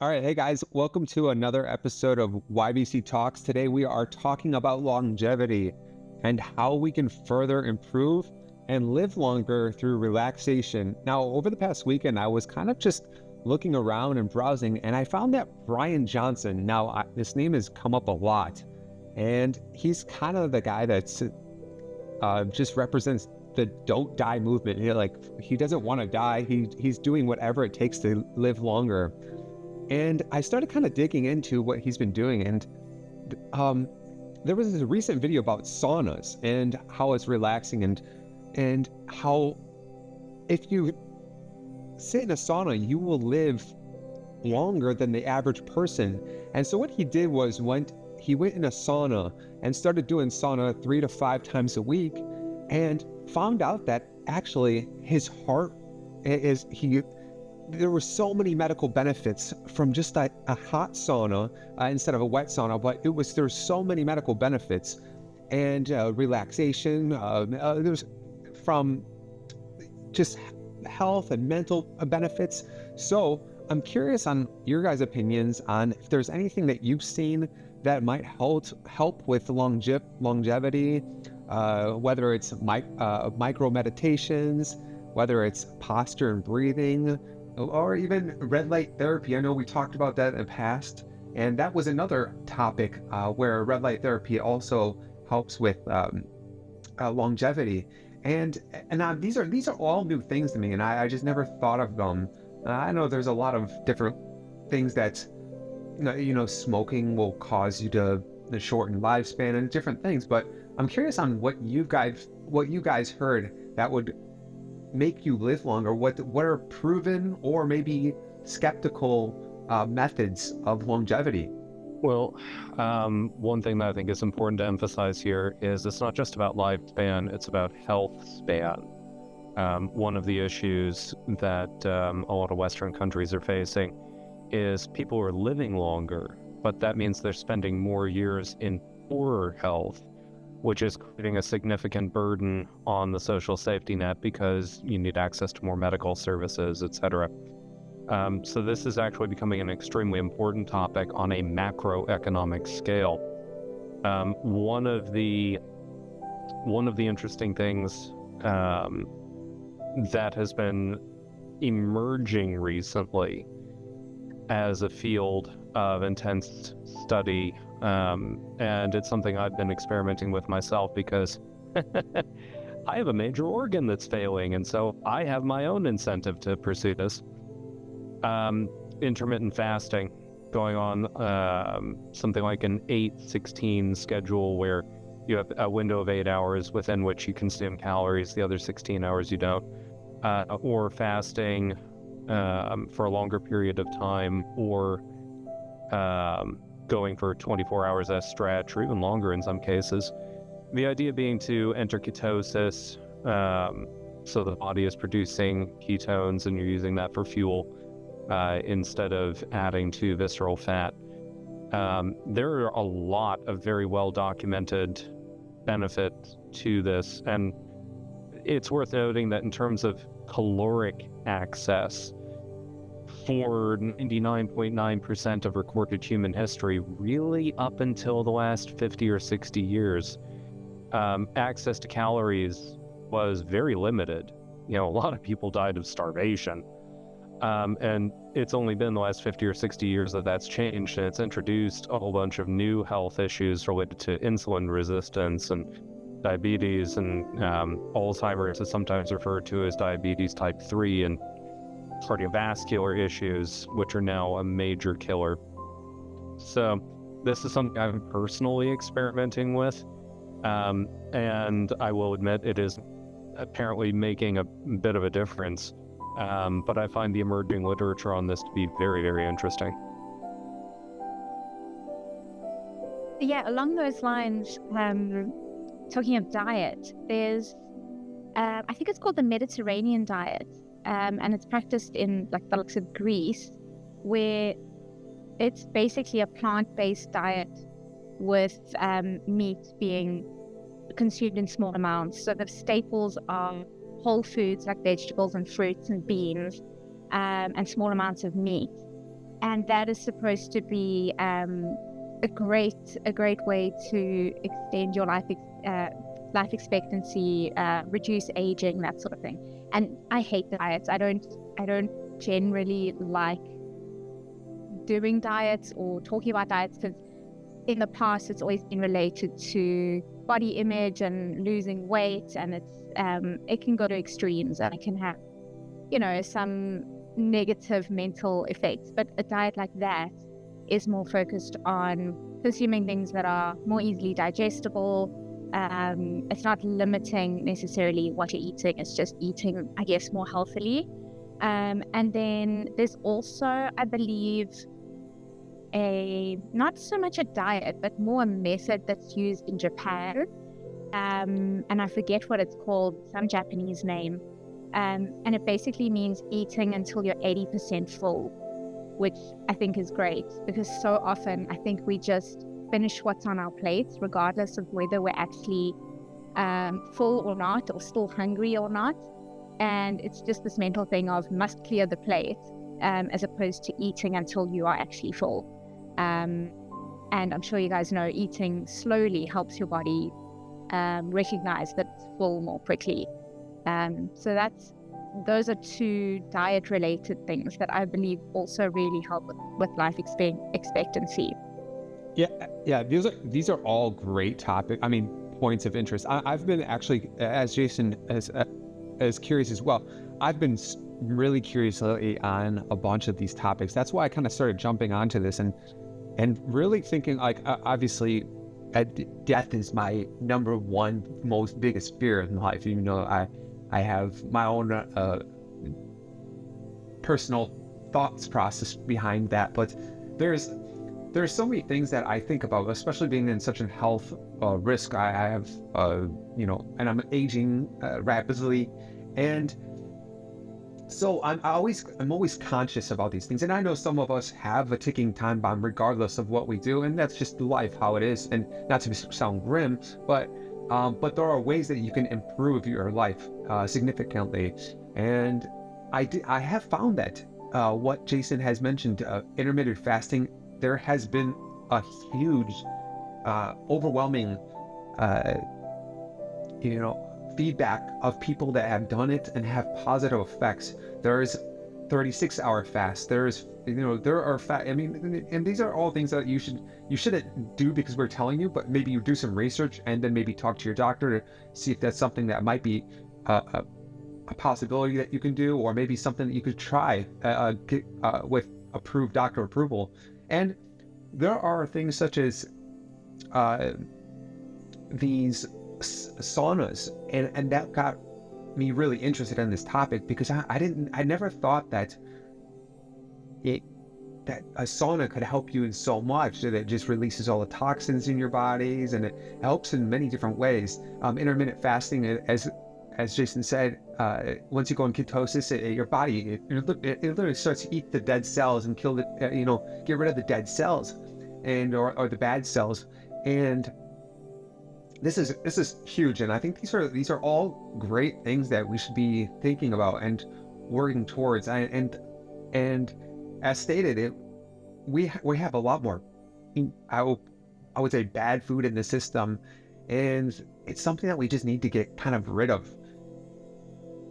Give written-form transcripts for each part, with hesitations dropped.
All right, hey guys, welcome to another episode of YBC Talks. Today we are talking about longevity and how we can further improve and live longer through relaxation. Now, over the past weekend, I was kind of just looking around and browsing, and I found that Brian Johnson. Now, this name has come up a lot, and he's kind of the guy that's just represents the don't die movement. He doesn't want to die. He's doing whatever it takes to live longer. And I started kind of digging into what he's been doing, and there was this recent video about saunas and how it's relaxing, and how if you sit in a sauna, you will live longer than the average person. And so what he did was he went in a sauna and started doing sauna 3 to 5 times a week, and found out that actually his heart there were so many medical benefits from just a hot sauna instead of a wet sauna, but there's so many medical benefits and relaxation. There's from just health and mental benefits. So I'm curious on your guys' opinions on if there's anything that you've seen that might help with longevity, whether it's micro meditations, whether it's posture and breathing, or even red light therapy. I know we talked about that in the past, and that was another topic where red light therapy also helps with longevity. And these are all new things to me, and I just never thought of them. I know there's a lot of different things that smoking will cause you to shorten lifespan and different things, but I'm curious on what you guys heard that would make you live longer. What are proven or maybe skeptical methods of longevity? Well, one thing that I think is important to emphasize here is it's not just about lifespan, it's about health span. One of the issues that a lot of Western countries are facing is people are living longer, but that means they're spending more years in poorer health, which is creating a significant burden on the social safety net because you need access to more medical services, etc. So this is actually becoming an extremely important topic on a macroeconomic scale. One of the interesting things that has been emerging recently as a field of intense study, and it's something I've been experimenting with myself because I have a major organ that's failing, and so I have my own incentive to pursue this. Intermittent fasting, going on something like an 8-16 schedule where you have a window of 8 hours within which you consume calories, the other 16 hours you don't, or fasting for a longer period of time, or going for 24 hours as stretch, or even longer in some cases. The idea being to enter ketosis, so the body is producing ketones and you're using that for fuel instead of adding to visceral fat. There are a lot of very well documented benefits to this, and it's worth noting that in terms of caloric access, for 99.9% of recorded human history, really up until the last 50 or 60 years, access to calories was very limited. A lot of people died of starvation. And it's only been the last 50 or 60 years that that's changed, and it's introduced a whole bunch of new health issues related to insulin resistance and diabetes, and Alzheimer's is sometimes referred to as diabetes type 3, and cardiovascular issues, which are now a major killer. So this is something I'm personally experimenting with, and I will admit it is apparently making a bit of a difference, but I find the emerging literature on this to be very, very interesting. Yeah, along those lines, talking of diet, there's I think it's called the Mediterranean diet, and it's practiced in the likes of Greece, where it's basically a plant-based diet with meat being consumed in small amounts. So the staples are whole foods like vegetables and fruits and beans, and small amounts of meat. and that is supposed to be a great way to extend your life expectancy, reduce aging, that sort of thing. And I hate diets. I don't generally like doing diets or talking about diets, because in the past it's always been related to body image and losing weight, and it can go to extremes, and it can have, some negative mental effects. But a diet like that is more focused on consuming things that are more easily digestible. It's not limiting necessarily what you're eating, it's just eating, I guess, more healthily. And then there's also, I believe, not so much a diet, but more a method that's used in Japan. And I forget what it's called, some Japanese name. And it basically means eating until you're 80% full, which I think is great, because so often I think we just finish what's on our plates, regardless of whether we're actually full or not, or still hungry or not. And it's just this mental thing of must clear the plate, as opposed to eating until you are actually full. And I'm sure you guys know eating slowly helps your body recognize that it's full more quickly. So those are two diet-related things that I believe also really help with life expectancy. Yeah. These are all great points of interest. I've been actually, as Jason as curious as well. I've been really curious lately on a bunch of these topics. That's why I kind of started jumping onto this and really thinking, like, obviously, death is my number one most biggest fear in life. I have my own personal thoughts process behind that, but there's so many things that I think about, especially being in such a health risk. I have, and I'm aging rapidly, and so I'm always conscious about these things. And I know some of us have a ticking time bomb regardless of what we do, and that's just life, how it is. And not to sound grim, but there are ways that you can improve your life significantly. And I have found that what Jason has mentioned, intermittent fasting, there has been a huge, overwhelming, feedback of people that have done it and have positive effects. There's 36-hour fast. There are and these are all things that you shouldn't do because we're telling you, but maybe you do some research and then maybe talk to your doctor to see if that's something that might be a possibility that you can do, or maybe something that you could try with approved doctor approval. And there are things such as these saunas, and that got me really interested in this topic, because I never thought that a sauna could help you in so much, that it just releases all the toxins in your bodies, and it helps in many different ways. Intermittent fasting, as Jason said, once you go in ketosis, your body it literally starts to eat the dead cells and kill get rid of the dead cells or the bad cells. And this is huge, and I think these are all great things that we should be thinking about and working towards. And as stated, we have a lot more, I would say, bad food in the system, and it's something that we just need to get kind of rid of.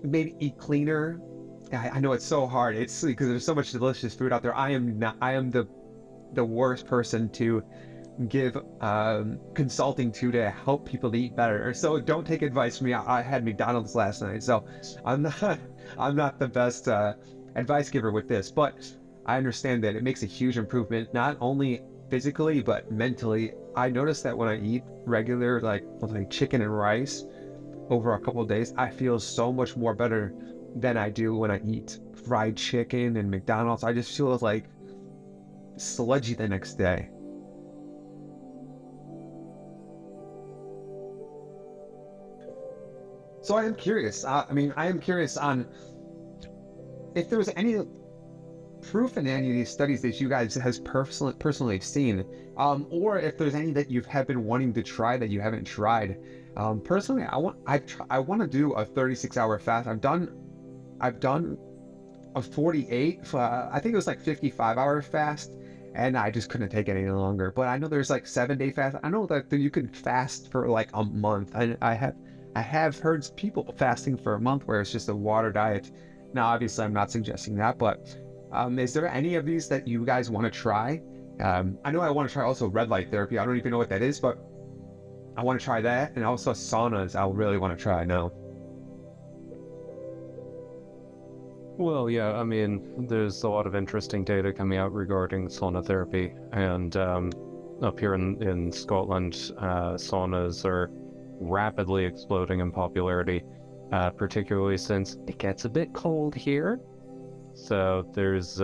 Maybe eat cleaner. I know it's so hard. It's because there's so much delicious food out there. I am the worst person to give consulting to help people to eat better. So don't take advice from me. I had McDonald's last night, so I'm not the best advice giver with this, but I understand that it makes a huge improvement, not only physically but mentally. I noticed that when I eat regular, like chicken and rice over a couple of days, I feel so much more better than I do when I eat fried chicken and McDonald's. I just feel like sludgy the next day. So I am curious. I am curious on if there was any proof in any of these studies that you guys has personally seen, or if there's any that you have been wanting to try that you haven't tried. Personally, I want to do a 36-hour fast. I've done a 48, I think it was like 55-hour fast, and I just couldn't take it any longer. But I know there's like 7-day fast. I know that you can fast for like a month. I have heard people fasting for a month where it's just a water diet. Now, obviously, I'm not suggesting that, but is there any of these that you guys want to try? I know I want to try also red light therapy. I don't even know what that is, but I want to try that, and also saunas. I really want to try now. Well, yeah, I mean, there's a lot of interesting data coming out regarding sauna therapy, and up here in Scotland, saunas are rapidly exploding in popularity, particularly since it gets a bit cold here. So there's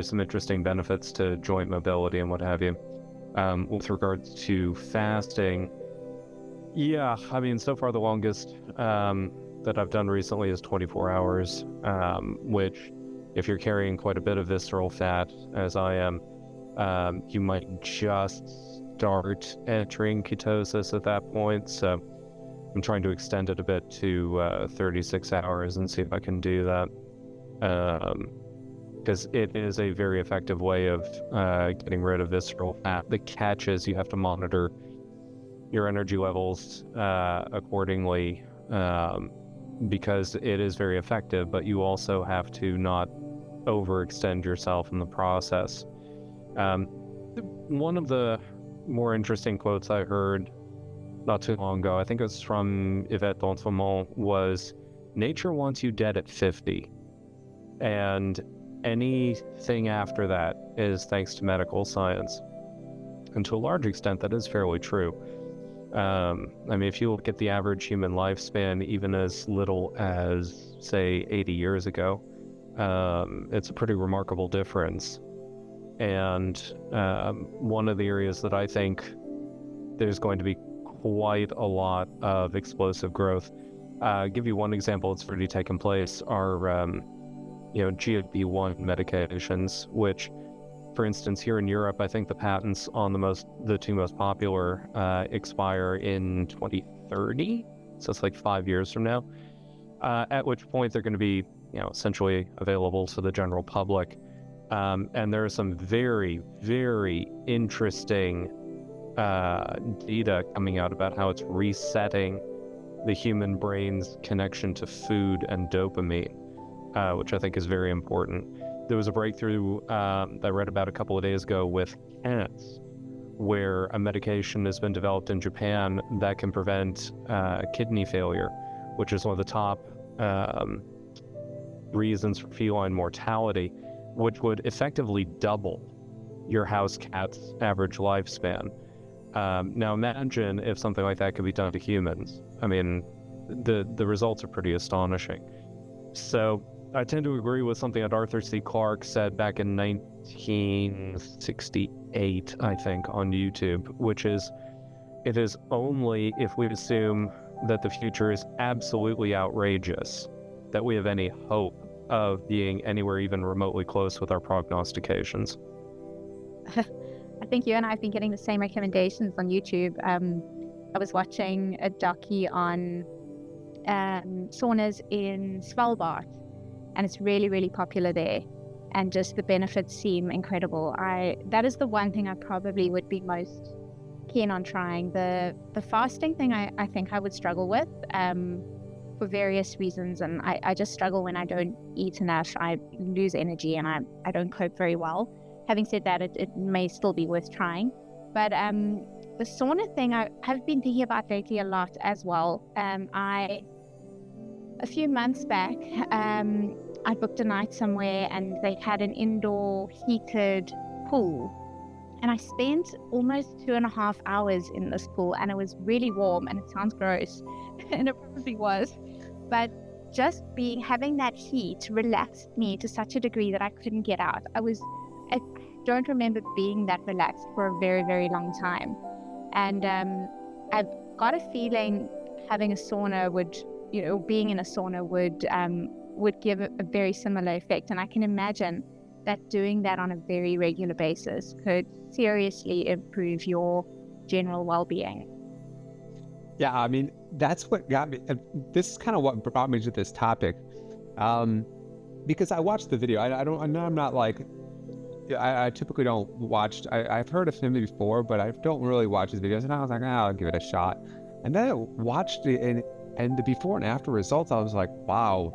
some interesting benefits to joint mobility and what have you. With regards to fasting, yeah, I mean, so far the longest that I've done recently is 24 hours, which, if you're carrying quite a bit of visceral fat, as I am, you might just start entering ketosis at that point. So I'm trying to extend it a bit to 36 hours and see if I can do that. Because it is a very effective way of getting rid of visceral fat. The catch is you have to monitor your energy levels accordingly, because it is very effective, but you also have to not overextend yourself in the process. One of the more interesting quotes I heard not too long ago, I think it was from Yvette D'Entremont, was, "Nature wants you dead at 50. And anything after that is thanks to medical science." And to a large extent, that is fairly true. I mean, if you look at the average human lifespan, even as little as, say, 80 years ago, it's a pretty remarkable difference. And one of the areas that I think there's going to be quite a lot of explosive growth, give you one example that's already taken place, are GLP-1 medications, which, for instance, here in Europe, I think the patents on the two most popular expire in 2030. So it's like 5 years from now, at which point they're going to be, essentially available to the general public. And there are some very, very interesting data coming out about how it's resetting the human brain's connection to food and dopamine, which I think is very important. There was a breakthrough that I read about a couple of days ago with cats, where a medication has been developed in Japan that can prevent kidney failure, which is one of the top reasons for feline mortality, which would effectively double your house cat's average lifespan. Now imagine if something like that could be done to humans. I mean, the results are pretty astonishing. So I tend to agree with something that Arthur C. Clarke said back in 1968, I think, on YouTube, which is, it is only if we assume that the future is absolutely outrageous that we have any hope of being anywhere even remotely close with our prognostications. I think you and I have been getting the same recommendations on YouTube. I was watching a docu on saunas in Svalbard, and it's really, really popular there, and just the benefits seem incredible. That is the one thing I probably would be most keen on trying. The fasting thing, I think I would struggle with for various reasons, and I just struggle when I don't eat enough. I lose energy and I don't cope very well. Having said that, it may still be worth trying. But the sauna thing I have been thinking about lately a lot as well. A few months back, I booked a night somewhere and they had an indoor heated pool. And I spent almost 2.5 hours in this pool, and it was really warm, and it sounds gross, and it probably was. But just having that heat relaxed me to such a degree that I couldn't get out. I don't remember being that relaxed for a very, very long time. And I've got a feeling having a sauna being in a sauna would give a very similar effect. And I can imagine that doing that on a very regular basis could seriously improve your general well-being. Yeah, I mean, that's what got me. This is kind of what brought me to this topic. because I watched the video. I don't. I know I'm not like. I typically don't watch. I've heard of him before, but I don't really watch his videos. And I was like, I'll give it a shot. And then I watched it, and the before and after results, I was like, wow,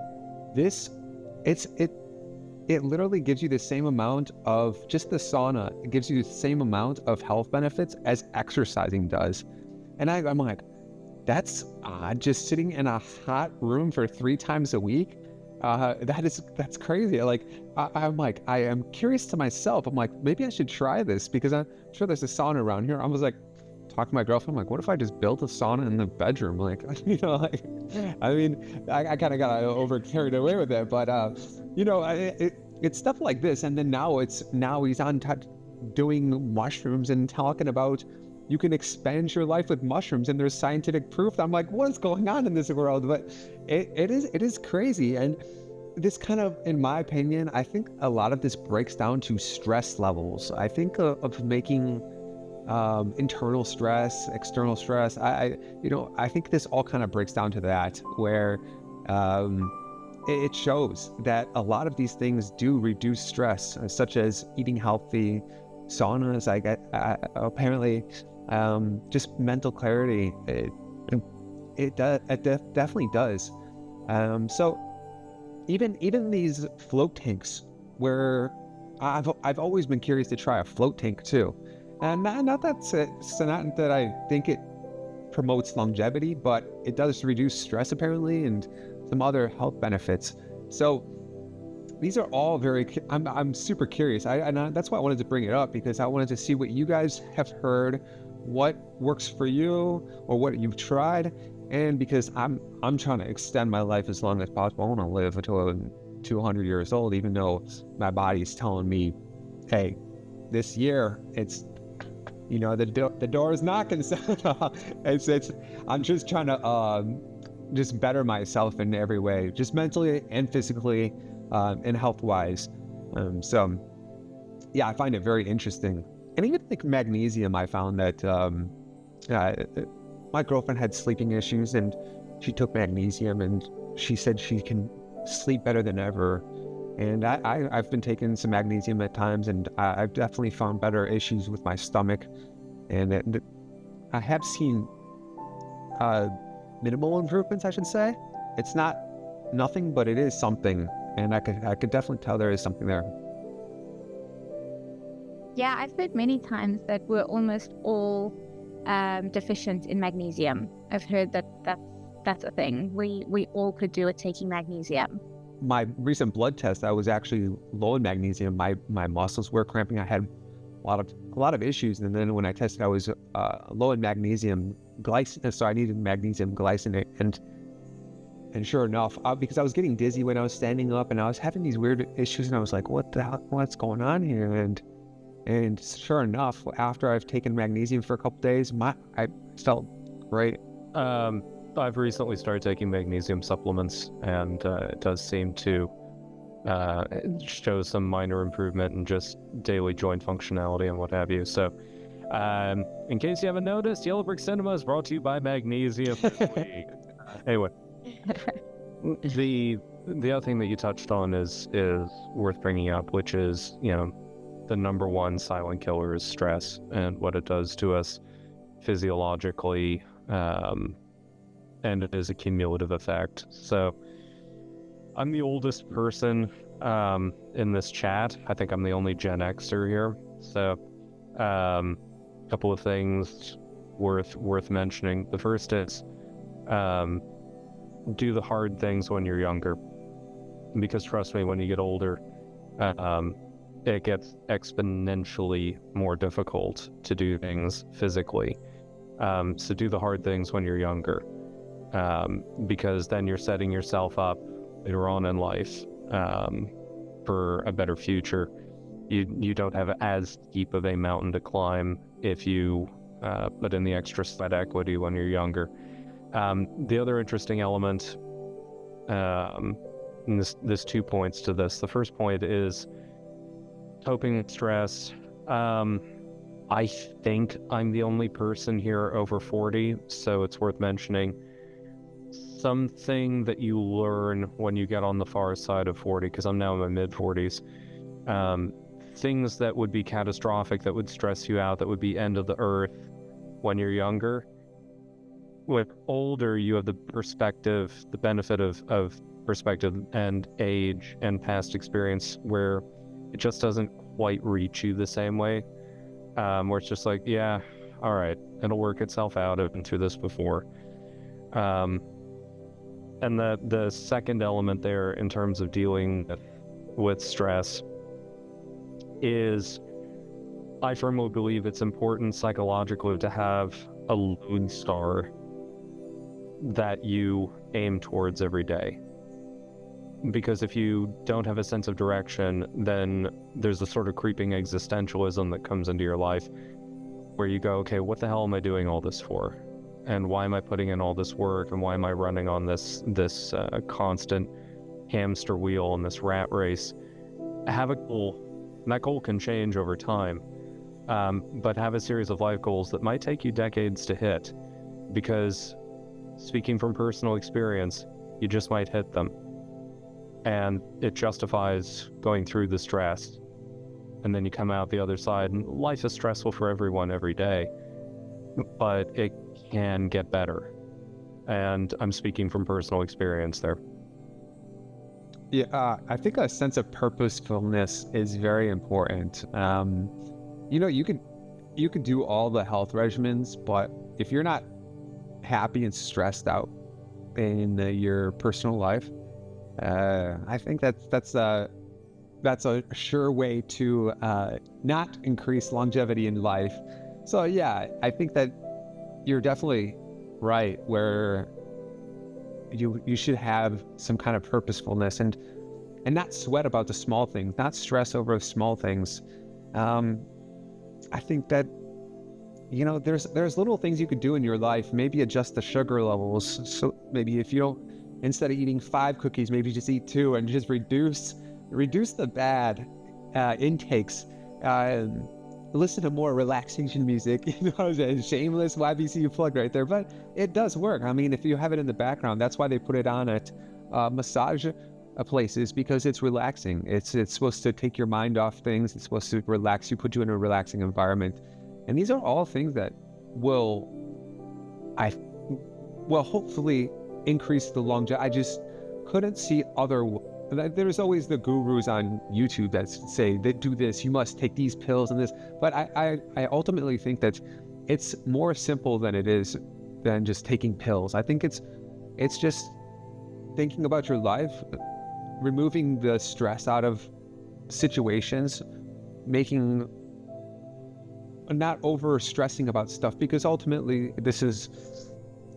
it literally gives you the same amount of just the sauna. It gives you the same amount of health benefits as exercising does. And I'm like, that's odd. Just sitting in a hot room for 3 times a week. That's crazy. Like, I'm like, I am curious to myself. I'm like, maybe I should try this because I'm sure there's a sauna around here. I was like, talking to my girlfriend, I'm like, what if I just built a sauna in the bedroom? Like, like, I mean, I kind of got over carried away with it, but, it's stuff like this. And then now he's on doing mushrooms and talking about you can expand your life with mushrooms, and there's scientific proof. I'm like, what's going on in this world? But it is crazy. And this kind of, in my opinion, I think a lot of this breaks down to stress levels. I think of making internal stress, external stress. I think this all kind of breaks down to that, where it shows that a lot of these things do reduce stress, such as eating healthy, saunas. Apparently, just mental clarity. It definitely does. So even these float tanks, where I've always been curious to try a float tank too. And not that I think it promotes longevity, but it does reduce stress apparently, and some other health benefits. So these are all I'm super curious. That's why I wanted to bring it up, because I wanted to see what you guys have heard, what works for you, or what you've tried. And because I'm trying to extend my life as long as possible. I want to live until I'm 200 years old, even though my body's telling me, hey, this year it's, the door is knocking. So I'm just trying to just better myself in every way, just mentally and physically, and health wise. So yeah, I find it very interesting. And even like magnesium, I found that my girlfriend had sleeping issues, and she took magnesium, and she said she can sleep better than ever. And I've been taking some magnesium at times, and I've definitely found better issues with my stomach. And I have seen minimal improvements, I should say. It's not nothing, but it is something. And I could definitely tell there is something there. Yeah, I've heard many times that we're almost all deficient in magnesium. I've heard that's a thing. We all could do it taking magnesium. My recent blood test, I was actually low in magnesium. My muscles were cramping. I had a lot of issues, and then when I tested, I was low in magnesium glycinate. So I needed magnesium glycinate, and sure enough, because I was getting dizzy when I was standing up, and I was having these weird issues, and I was like, what the hell, what's going on here? And sure enough, after I've taken magnesium for a couple days, I felt great. I've recently started taking magnesium supplements, and it does seem to show some minor improvement in just daily joint functionality and what have you. So, in case you haven't noticed, Yellow Brick Cinema is brought to you by Magnesium. Anyway, the other thing that you touched on is worth bringing up, which is, the number one silent killer is stress and what it does to us physiologically. And it is a cumulative effect. So I'm the oldest person in this chat. I think I'm the only Gen Xer here. So a couple of things worth mentioning. The first is do the hard things when you're younger, because trust me, when you get older, it gets exponentially more difficult to do things physically. So do the hard things when you're younger. Because then you're setting yourself up later on in life for a better future. You don't have as steep of a mountain to climb if you put in the extra sweat equity when you're younger. The other interesting element, and there's 2 points to this. The first point is coping with stress. I think I'm the only person here over 40, so it's worth mentioning. something that you learn when you get on the far side of 40, because I'm now in my mid-40s. Things that would be catastrophic, that would stress you out, that would be end of the earth when you're younger. With older, you have the perspective, the benefit of perspective and age and past experience, where it just doesn't quite reach you the same way. Where it's just like, yeah, all right, it'll work itself out. I've been through this before. And the second element there in terms of dealing with stress is, I firmly believe it's important psychologically to have a lodestar that you aim towards every day. Because if you don't have a sense of direction, then there's a sort of creeping existentialism that comes into your life where you go, okay, what the hell am I doing all this for? And why am I putting in all this work? And why am I running on this constant hamster wheel and this rat race? Have a goal, and that goal can change over time. But have a series of life goals that might take you decades to hit, because speaking from personal experience, you just might hit them. And it justifies going through the stress. And then you come out the other side, and life is stressful for everyone every day, but it can get better. And I'm speaking from personal experience there. Yeah, I think a sense of purposefulness is very important. You could do all the health regimens, but if you're not happy and stressed out in your personal life, I think that's a sure way to not increase longevity in life. So yeah, I think that you're definitely right, where you should have some kind of purposefulness and not sweat about the small things, not stress over small things. I think that there's little things you could do in your life. Maybe adjust the sugar levels. So maybe if you don't, instead of eating 5 cookies, maybe just eat 2, and just reduce the bad intakes. Listen to more relaxation music. Shameless YBC plug right there, but it does work. I mean, if you have it in the background, that's why they put it on at massage places, because it's relaxing. It's supposed to take your mind off things. It's supposed to relax you, put you in a relaxing environment. And these are all things that will hopefully increase the longevity. I just couldn't see there's always the gurus on YouTube that say they do this, you must take these pills and this, but I ultimately think that it's more simple than just taking pills. I think it's just thinking about your life, removing the stress out of situations, not over stressing about stuff, because ultimately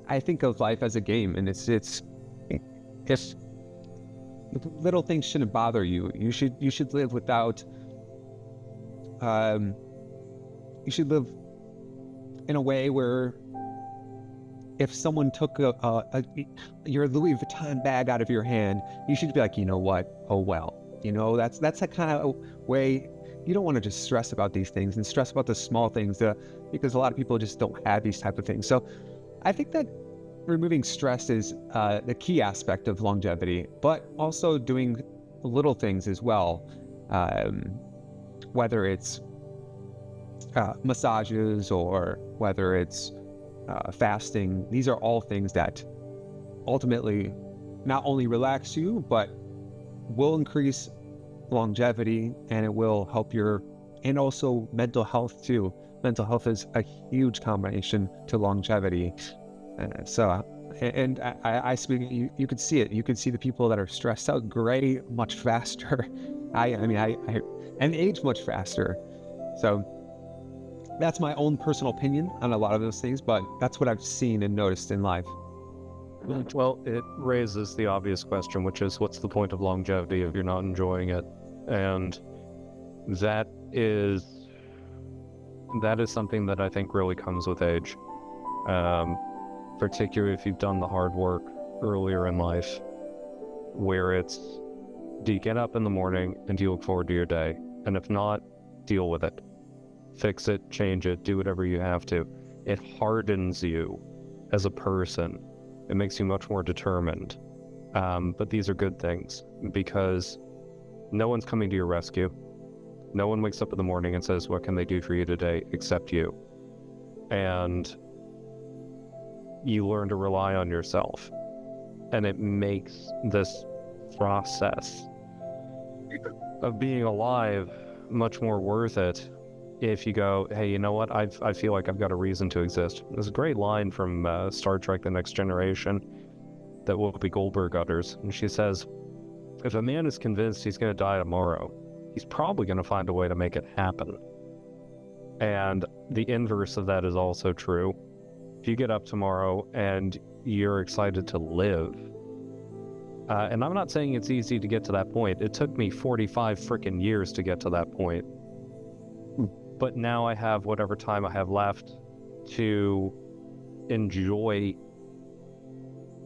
I think of life as a game, and it's if little things shouldn't bother you. You should live without. You should live in a way where, if someone took your Louis Vuitton bag out of your hand, you should be like, you know what? Oh well. That's a kind of way. You don't want to just stress about these things and stress about the small things, because a lot of people just don't have these type of things. So, I think that removing stress is the key aspect of longevity, but also doing little things as well, whether it's massages or whether it's fasting. These are all things that ultimately not only relax you, but will increase longevity, and it will help and also mental health too. Mental health is a huge combination to longevity. I speak, you could see it. You could see the people that are stressed out gray much faster. And age much faster. So that's my own personal opinion on a lot of those things, but that's what I've seen and noticed in life. Well, it raises the obvious question, which is, what's the point of longevity if you're not enjoying it? And that is something that I think really comes with age. Particularly if you've done the hard work earlier in life, where it's, do you get up in the morning and do you look forward to your day? And if not, deal with it. Fix it, change it, do whatever you have to. It hardens you as a person It makes you much more determined. But these are good things, because no one's coming to your rescue. No one wakes up in the morning and says, what can they do for you today, except you. And you learn to rely on yourself. And it makes this process of being alive much more worth it if you go, hey, you know what, I feel like I've got a reason to exist. There's a great line from Star Trek The Next Generation that Whoopi Goldberg utters, and she says, if a man is convinced he's going to die tomorrow, he's probably going to find a way to make it happen. And the inverse of that is also true. If you get up tomorrow and you're excited to live, and I'm not saying it's easy to get to that point. It took me 45 freaking years to get to that point. But now I have whatever time I have left to enjoy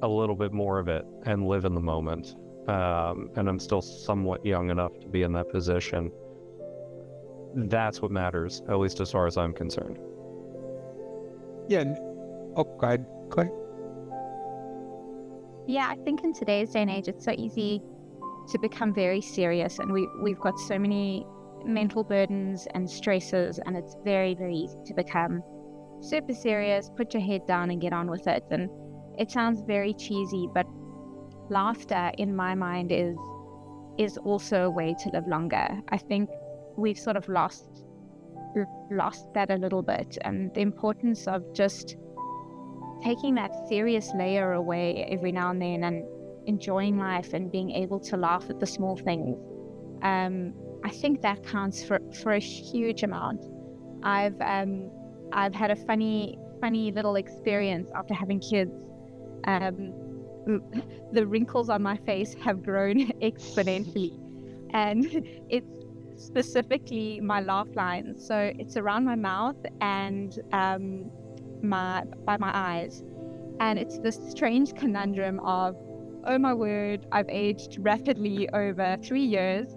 a little bit more of it and live in the moment. And I'm still somewhat young enough to be in that position. That's what matters, at least as far as I'm concerned. Yeah. Oh, go ahead, Clay. Yeah, I think in today's day and age, it's so easy to become very serious, and we've got so many mental burdens and stresses, and it's very, very easy to become super serious, put your head down and get on with it. And it sounds very cheesy, but laughter in my mind is also a way to live longer. I think we've sort of lost that a little bit, and the importance of just taking that serious layer away every now and then and enjoying life and being able to laugh at the small things. I think that counts for a huge amount. I've had a funny little experience after having kids. The wrinkles on my face have grown exponentially, and it's specifically my laugh lines. So it's around my mouth and by my eyes, and it's this strange conundrum of, oh my word, I've aged rapidly over 3 years,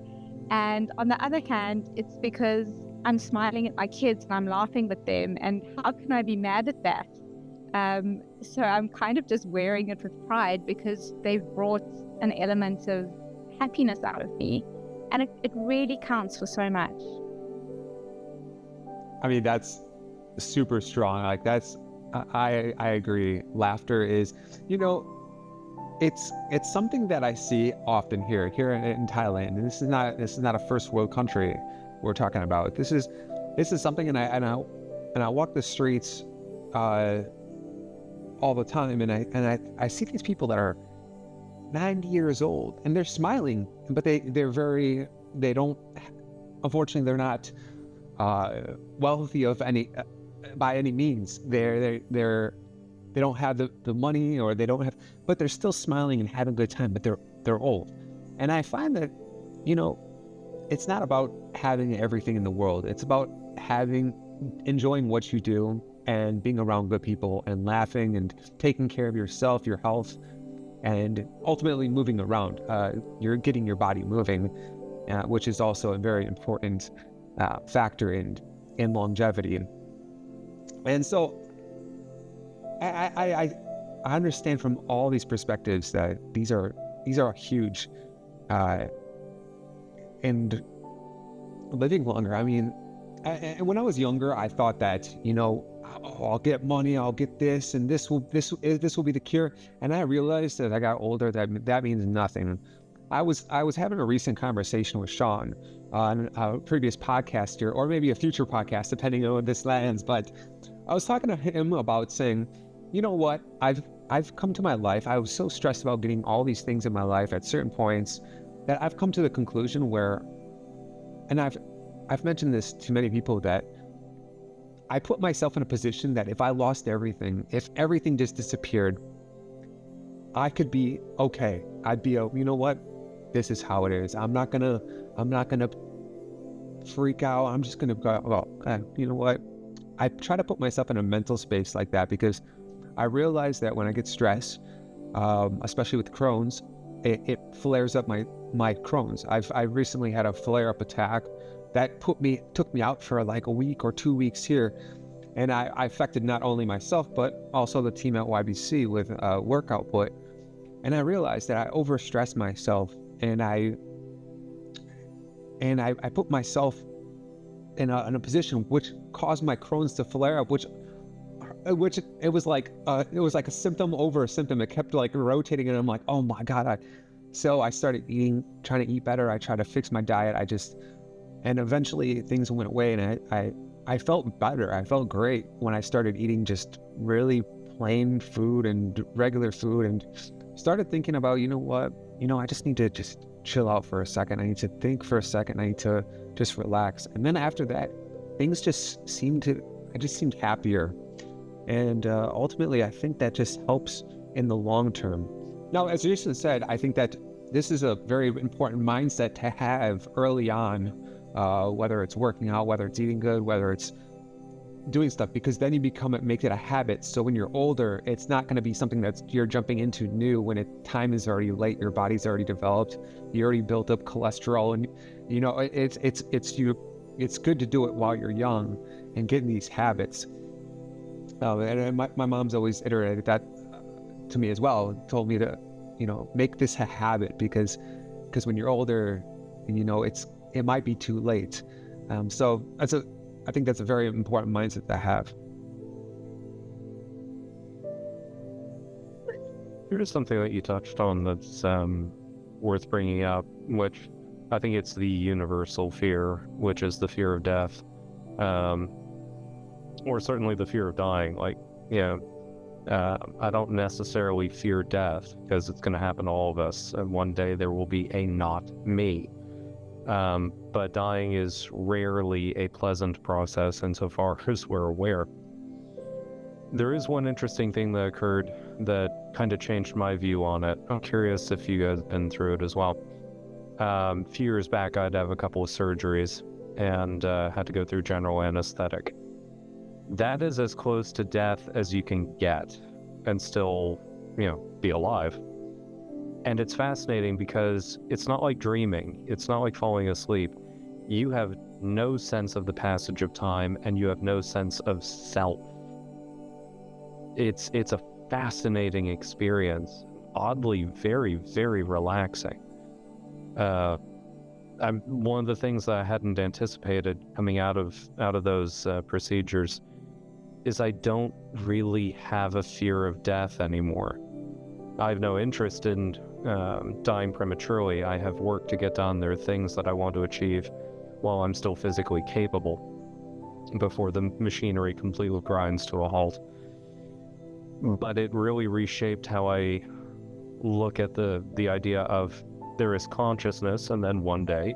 and on the other hand, it's because I'm smiling at my kids and I'm laughing with them, and how can I be mad at that? So I'm kind of just wearing it with pride, because they've brought an element of happiness out of me, and it really counts for so much. I mean, that's super strong. Like, that's, I agree. Laughter is, it's something that I see often here in Thailand. And this is not a first world country we're talking about. This is something, and I walk the streets all the time, and I see these people that are 90 years old and they're smiling, but they don't, unfortunately, they're not wealthy of any by any means. They don't have the money, or they don't have, but they're still smiling and having a good time, but they're old. And I find that, it's not about having everything in the world. It's about enjoying what you do and being around good people and laughing and taking care of yourself, your health, and ultimately moving around. You're getting your body moving, which is also a very important factor in longevity. And so I understand from all these perspectives that these are huge, and living longer. I mean, when I was younger, I thought that, I'll get money, I'll get this, and this will be the cure. And I realized that I got older that means nothing. I was having a recent conversation with Sean on a previous podcast here, or maybe a future podcast, depending on when this lands. But I was talking to him about saying, you know what, I've come to my life. I was so stressed about getting all these things in my life at certain points that I've come to the conclusion where, and I've mentioned this to many people, that I put myself in a position that if I lost everything, if everything just disappeared, I could be okay. I'd be, you know what, this is how it is. I'm not gonna freak out. I'm just gonna go, well, you know what? I try to put myself in a mental space like that, because I realize that when I get stressed, especially with Crohn's, it flares up my Crohn's. I recently had a flare-up attack that took me out for like a week or 2 weeks here, And I affected not only myself, but also the team at YBC with work output. And I realized that I overstressed myself, and I put myself in a position which caused my Crohn's to flare up, which it was like a symptom over a symptom. It kept like rotating, and I'm like, oh my God. So I started trying to eat better. I tried to fix my diet. And eventually things went away, and I felt better. I felt great when I started eating just really plain food and regular food, and started thinking about, you know what, I just need to just chill out for a second. I need to think for a second. I need to just relax. And then after that, things just seemed happier. And ultimately, I think that just helps in the long term. Now, as Jason said, I think that this is a very important mindset to have early on, whether it's working out, whether it's eating good, whether it's doing stuff, because then you make it a habit. So when you're older, it's not going to be something that you're jumping into new when time is already late. Your body's already developed. You already built up cholesterol, and it's good to do it while you're young and get in these habits. And my mom's always iterated that to me as well, told me to, make this a habit, because when you're older, it might be too late. So I think that's a very important mindset to have. Here's something that you touched on that's worth bringing up, which I think it's the universal fear, which is the fear of death, or certainly the fear of dying. Like, I don't necessarily fear death, because it's going to happen to all of us, and one day there will be a not me. But dying is rarely a pleasant process insofar as we're aware. There is one interesting thing that occurred that kind of changed my view on it. I'm curious if you guys have been through it as well. A few years back, I'd have a couple of surgeries and had to go through general anesthetic. That is as close to death as you can get and still, be alive. And it's fascinating because it's not like dreaming. It's not like falling asleep. You have no sense of the passage of time, and you have no sense of self. It's a fascinating experience. Oddly, very, very relaxing. One of the things that I hadn't anticipated coming out of those procedures is I don't really have a fear of death anymore. I have no interest in dying prematurely. I have work to get done. There are things that I want to achieve while I'm still physically capable before the machinery completely grinds to a halt. But it really reshaped how I look at the idea of there is consciousness, and then one day,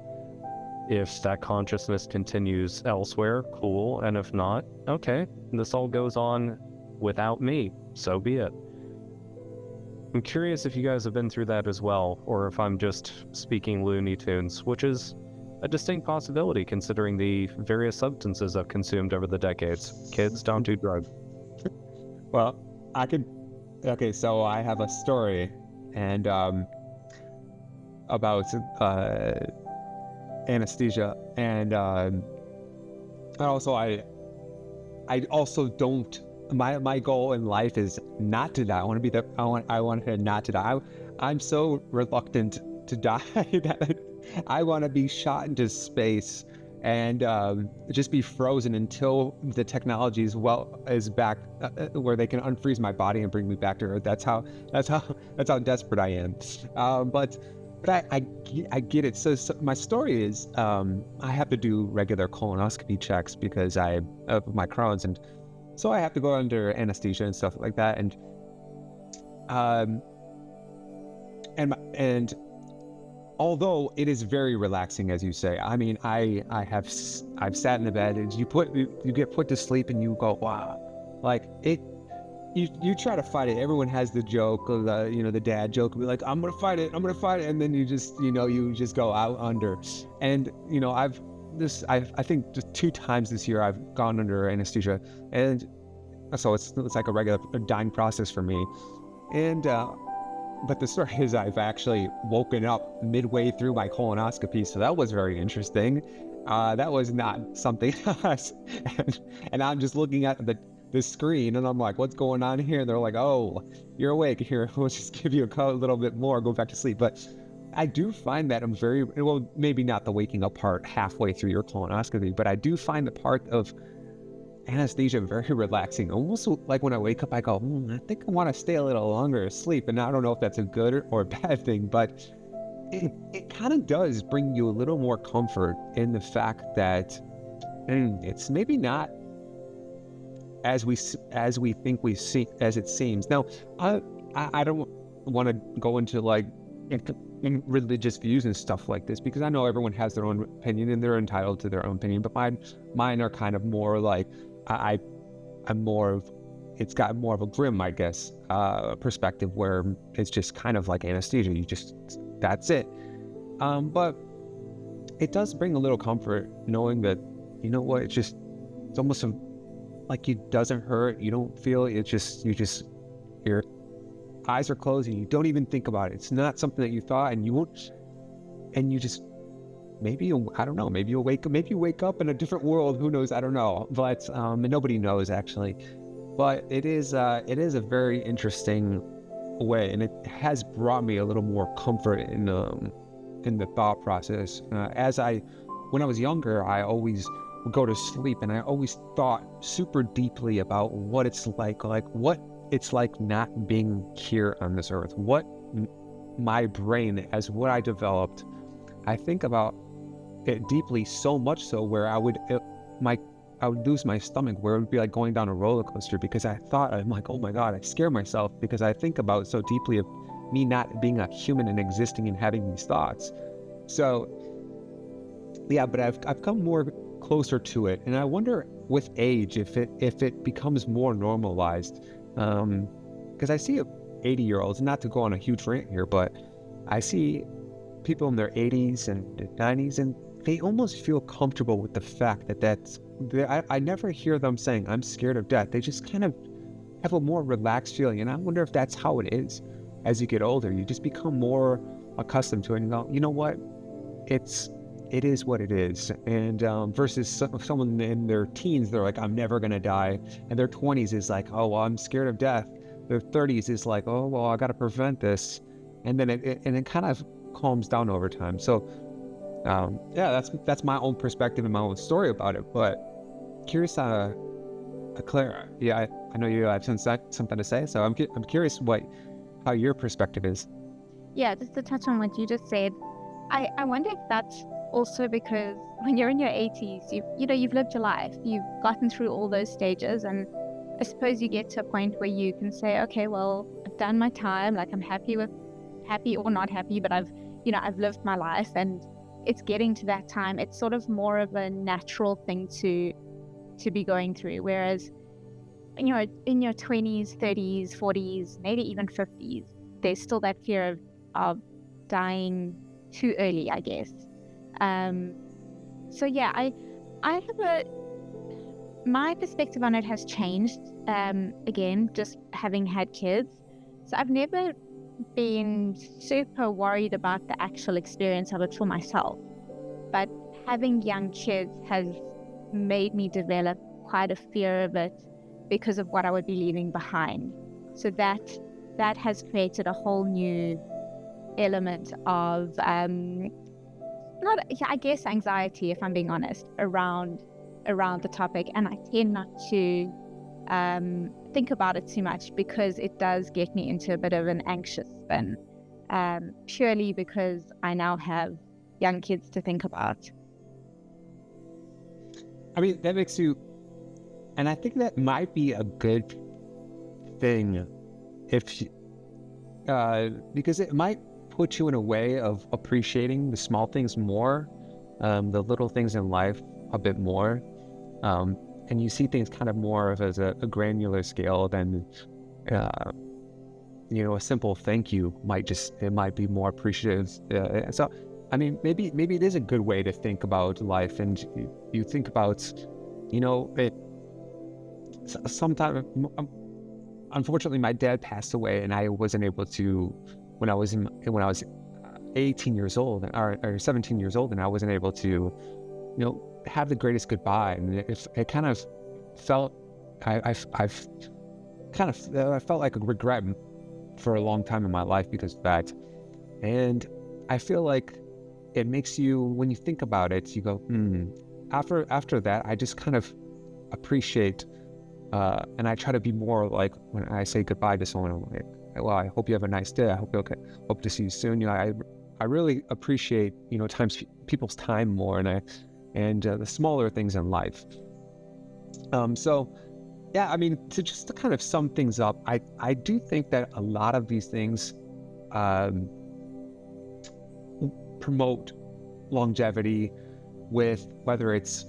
if that consciousness continues elsewhere, cool, and if not, okay, this all goes on without me, so be it. I'm curious if you guys have been through that as well, or if I'm just speaking Looney Tunes, which is a distinct possibility considering the various substances I've consumed over the decades. Kids, don't do drugs. Well, so I have a story and about anesthesia, and also I also don't. My goal in life is not to die. I want to not to die. I'm so reluctant to die that I want to be shot into space and just be frozen until the technology is back where they can unfreeze my body and bring me back to Earth. That's how desperate I am. But I get it. So my story is I have to do regular colonoscopy checks because I have my Crohn's, and so I have to go under anesthesia and stuff like that. And although it is very relaxing, as you say, I mean, I've sat in the bed and you get put to sleep and you go, wow, like it. You try to fight it. Everyone has the joke, the dad joke, be like, I'm gonna fight it, and then you just go out under. And I think just 2 times this year I've gone under anesthesia, and so it's like a regular dying process for me. And but the story is I've actually woken up midway through my colonoscopy, so that was very interesting. That was not something. And I'm just looking at the screen, and I'm like, what's going on here? And they're like, oh, you're awake. Here, we'll just give you a little bit more, go back to sleep. But I do find that I'm very, well, maybe not the waking up part halfway through your colonoscopy, but I do find the part of anesthesia very relaxing. Almost like when I wake up, I go, I think I want to stay a little longer asleep. And I don't know if that's a good or a bad thing, but it kind of does bring you a little more comfort in the fact that it's maybe not as we think we see as it seems. Now, I don't want to go into like in religious views and stuff like this, because I know everyone has their own opinion and they're entitled to their own opinion, but mine are kind of more like I'm more of, it's got more of a grim, I guess, perspective, where it's just kind of like anesthesia. That's it. But it does bring a little comfort knowing that, you know what, it's almost like it doesn't hurt. You don't feel it. Your eyes are closed and you don't even think about it. It's not something that you thought, and you won't, and you just, I don't know, maybe you wake up in a different world. Who knows? I don't know. But nobody knows actually. But it is a very interesting way, and it has brought me a little more comfort in the thought process. When I was younger, I always would go to sleep, and I always thought super deeply about what it's like what it's like not being here on this earth. What my brain, as what I developed, I think about it deeply, so much so where I would lose my stomach, where it would be like going down a roller coaster, because I'm like, oh my God, I scare myself because I think about so deeply of me not being a human and existing and having these thoughts. So yeah, but I've come more closer to it, and I wonder with age if it becomes more normalized, because I see 80-year-olds, not to go on a huge rant here, but I see people in their 80s and 90s, and they almost feel comfortable with the fact that I never hear them saying, I'm scared of death. They just kind of have a more relaxed feeling. And I wonder if that's how it is as you get older. You just become more accustomed to it and go, you know what? It is what it is. And versus someone in their teens, they're like, I'm never going to die. And their 20s is like, oh, well, I'm scared of death. Their 30s is like, oh, well, I got to prevent this. And then it kind of calms down over time. So yeah, that's my own perspective and my own story about it. But curious, Claire, yeah, I know you have something to say, so I'm curious how your perspective is. Yeah, just to touch on what you just said, I wonder if that's also because when you're in your 80s, you've lived your life, you've gotten through all those stages, and I suppose you get to a point where you can say, okay, well, I've done my time, like I'm happy or not happy, but I've lived my life, and it's getting to that time. It's sort of more of a natural thing to be going through. Whereas, in your 20s, 30s, 40s, maybe even 50s, there's still that fear of dying too early, I guess. So yeah, I have my perspective on it has changed, again, just having had kids. So I've never been super worried about the actual experience of it for myself, but having young kids has made me develop quite a fear of it because of what I would be leaving behind. So that has created a whole new element of I guess anxiety, if I'm being honest, around the topic, and I tend not to think about it too much because it does get me into a bit of an anxious spin, purely because I now have young kids to think about. I mean, that makes you, and I think that might be a good thing because it might put you in a way of appreciating the small things more, the little things in life a bit more. And you see things kind of more of as a granular scale than, a simple thank you it might be more appreciative. So, I mean, maybe it is a good way to think about life, and you think about, it. Sometimes, unfortunately, my dad passed away, and I wasn't able to when I was 18 years old or 17 years old, and I wasn't able to have the greatest goodbye. And it kind of felt, I've kind of, I felt like a regret for a long time in my life because of that. And I feel like it makes you, when you think about it, you go, after that, I just kind of appreciate, and I try to be more like, when I say goodbye to someone, I'm like, well, I hope you have a nice day. I hope you're okay. Hope to see you soon. I really appreciate, people's time more, and the smaller things in life. So yeah, I mean, to kind of sum things up, I do think that a lot of these things promote longevity, with whether it's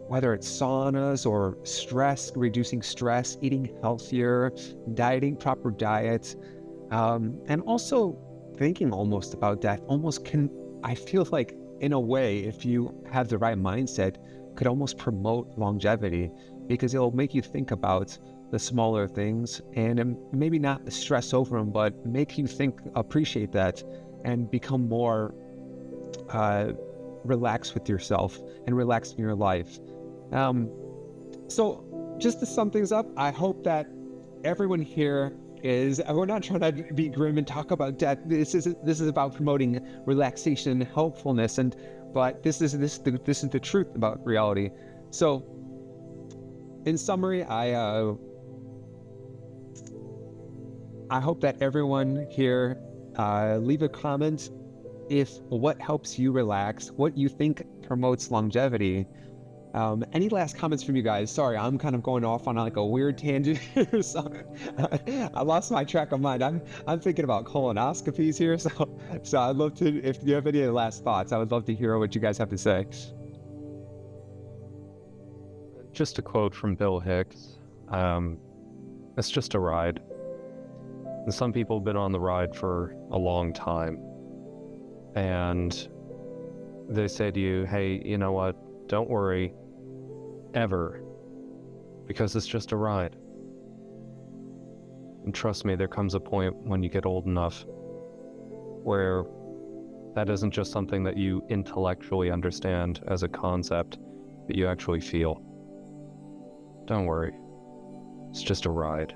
saunas or stress, reducing stress, eating healthier, dieting, proper diet, and also thinking almost about death. I feel like, in a way, if you have the right mindset, could almost promote longevity, because it'll make you think about the smaller things and maybe not stress over them, but make you appreciate that, and become more relaxed with yourself and relaxed in your life. So just to sum things up, I hope that everyone here we're not trying to be grim and talk about death. This is about promoting relaxation, helpfulness, but this is the truth about reality. So in summary, I hope that everyone here leave a comment what helps you relax, what you think promotes longevity. Any last comments from you guys? Sorry, I'm kind of going off on like a weird tangent here. So I lost my track of mind. I'm thinking about colonoscopies here. So I'd love to, if you have any last thoughts, I would love to hear what you guys have to say. Just a quote from Bill Hicks. It's just a ride. And some people have been on the ride for a long time. And they say to you, hey, you know what? Don't worry, ever, because it's just a ride. And trust me, there comes a point when you get old enough where that isn't just something that you intellectually understand as a concept, that you actually feel. Don't worry, it's just a ride.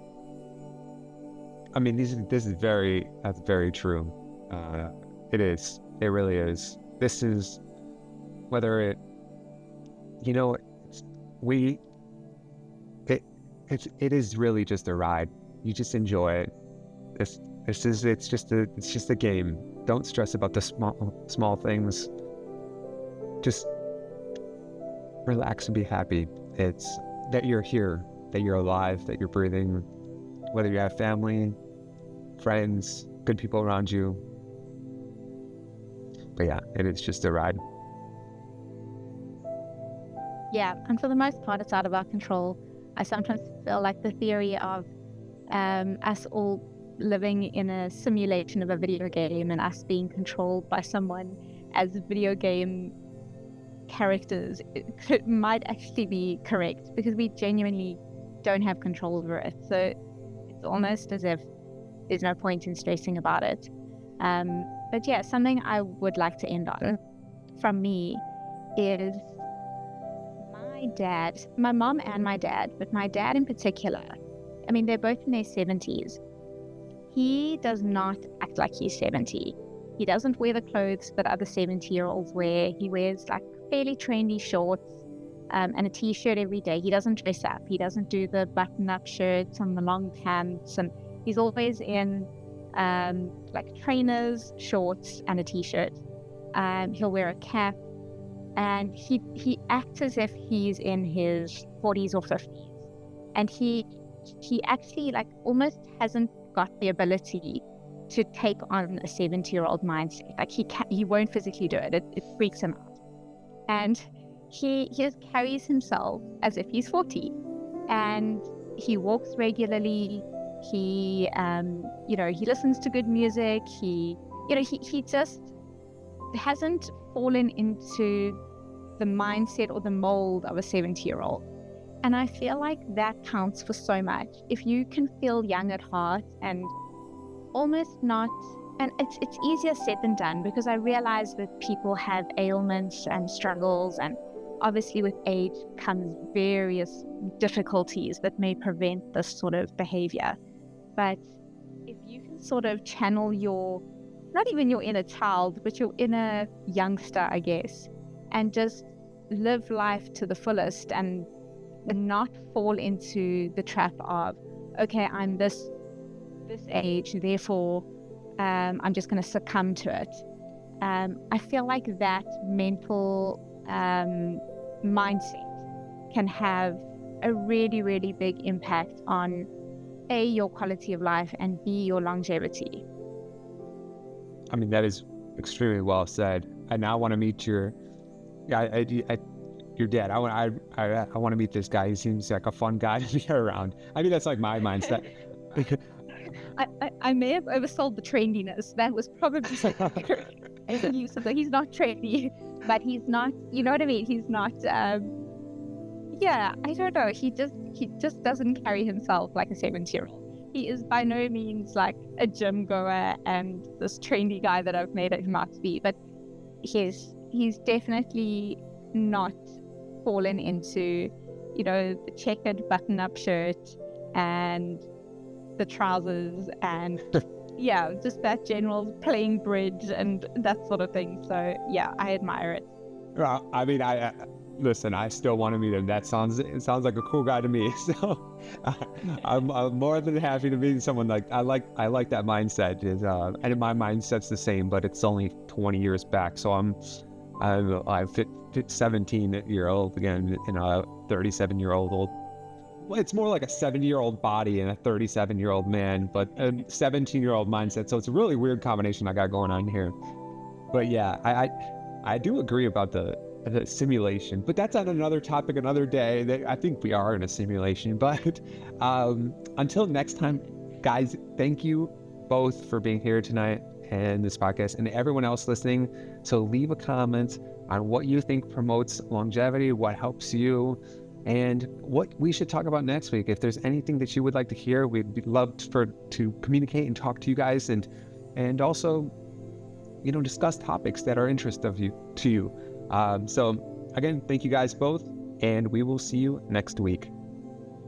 I mean, that's very true. It is. It really is. This is, whether it, it is really just a ride. You just enjoy it. It's just a game. Don't stress about the small things. Just relax and be happy. It's that you're here, that you're alive, that you're breathing, whether you have family, friends, good people around you. But yeah, it is just a ride. Yeah, and for the most part, it's out of our control. I sometimes feel like the theory of us all living in a simulation of a video game and us being controlled by someone as video game characters, it might actually be correct, because we genuinely don't have control over it. So it's almost as if there's no point in stressing about it. But yeah, something I would like to end on from me is my mom and my dad, but my dad in particular, I mean, they're both in their 70s. He does not act like he's 70. He doesn't wear the clothes that other 70-year-olds wear. He wears like fairly trendy shorts and a t-shirt every day. He doesn't dress up. He doesn't do the button-up shirts and the long pants, and he's always in like trainers, shorts, and a t-shirt. He'll wear a cap. And he acts as if he's in his 40s or 50s. And he actually like almost hasn't got the ability to take on a 70-year-old mindset. Like he won't physically do it. It freaks him out. And he just carries himself as if he's 40. And he walks regularly. He he listens to good music. He just hasn't fallen into the mindset or the mold of a 70-year-old. And I feel like that counts for so much. If you can feel young at heart and almost not And it's easier said than done, because I realize that people have ailments and struggles, and obviously with age comes various difficulties that may prevent this sort of behavior. But if you can sort of channel not even your inner child, but your inner youngster, I guess, and just live life to the fullest and not fall into the trap of, okay, I'm this age, therefore I'm just going to succumb to it. I feel like that mental mindset can have a really, really big impact on A, your quality of life, and B, your longevity. I mean, that is extremely well said. I now want to meet your dad. I want to meet this guy. He seems like a fun guy to be around. I mean, that's like my mindset. I may have oversold the trendiness. That was probably use of he's not trendy, but he's not, you know what I mean? He's not, I don't know. He just doesn't carry himself like a 70-year-old. He is by no means like a gym goer and this trendy guy that I've made him out to be, but he's definitely not fallen into, the checkered button-up shirt and the trousers and just that general playing bridge and that sort of thing. So I admire it. Well, I mean, listen, I still want to meet him. It sounds like a cool guy to me. So I'm more than happy to meet someone I like that mindset. And my mindset's the same, but it's only 20 years back. So I'm 17-year-old again in a 37-year-old. Well, it's more like a 70-year-old body and a 37-year-old man, but a 17-year-old mindset. So it's a really weird combination I got going on here. But yeah, I do agree about the simulation, but that's on another topic, another day. I think we are in a simulation. But until next time, guys, thank you both for being here tonight and this podcast, and everyone else listening. So leave a comment on what you think promotes longevity, what helps you, and what we should talk about next week. If there's anything that you would like to hear, we'd love to communicate and talk to you guys, and also, discuss topics that are to you. So again, thank you guys both, and we will see you next week.